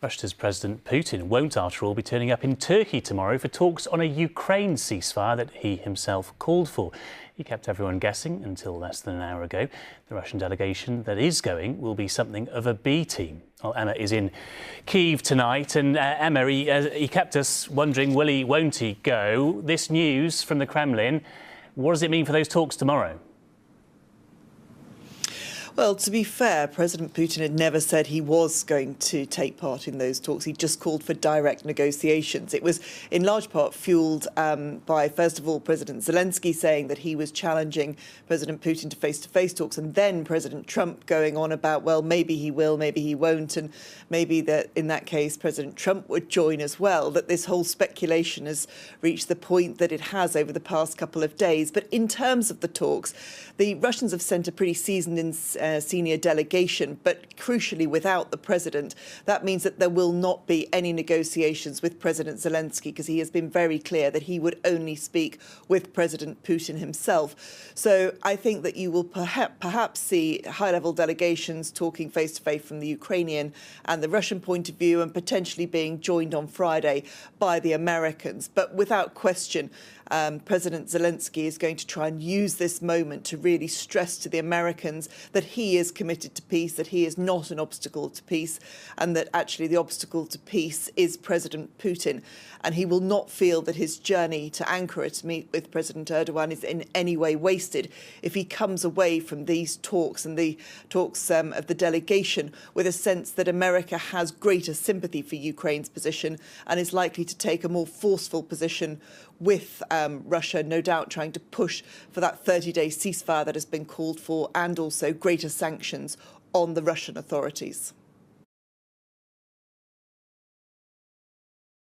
Russia's President Putin won't, after all, be turning up in Turkey tomorrow for talks on a Ukraine ceasefire that he himself called for. He kept everyone guessing until less than an hour ago. The Russian delegation that is going will be something of a B team. Well, Emma is in Kyiv tonight, and Emma, he kept us wondering, will he, won't he go? This news from the Kremlin, what does it mean for those talks tomorrow? Well, to be fair, President Putin had never said he was going to take part in those talks. He just called for direct negotiations. It was in large part fuelled by, first of all, President Zelensky saying that he was challenging President Putin to face-to-face talks, and then President Trump going on about, well, maybe he will, maybe he won't, and maybe that in that case President Trump would join as well, that this whole speculation has reached the point that it has over the past couple of days. But in terms of the talks, the Russians have sent a pretty seasoned senior delegation, but crucially without the president. That means that there will not be any negotiations with President Zelensky, because he has been very clear that he would only speak with President Putin himself. So I think that you will perhaps see high-level delegations talking face-to-face from the Ukrainian and the Russian point of view, and potentially being joined on Friday by the Americans. But without question, President Zelensky is going to try and use this moment to really stress to the Americans that he is committed to peace, that he is not an obstacle to peace, and that actually the obstacle to peace is President Putin. And he will not feel that his journey to Ankara to meet with President Erdogan is in any way wasted if he comes away from these talks and the talks of the delegation with a sense that America has greater sympathy for Ukraine's position and is likely to take a more forceful position with Russia, no doubt trying to push for that 30-day ceasefire that has been called for, and also greater sanctions on the Russian authorities.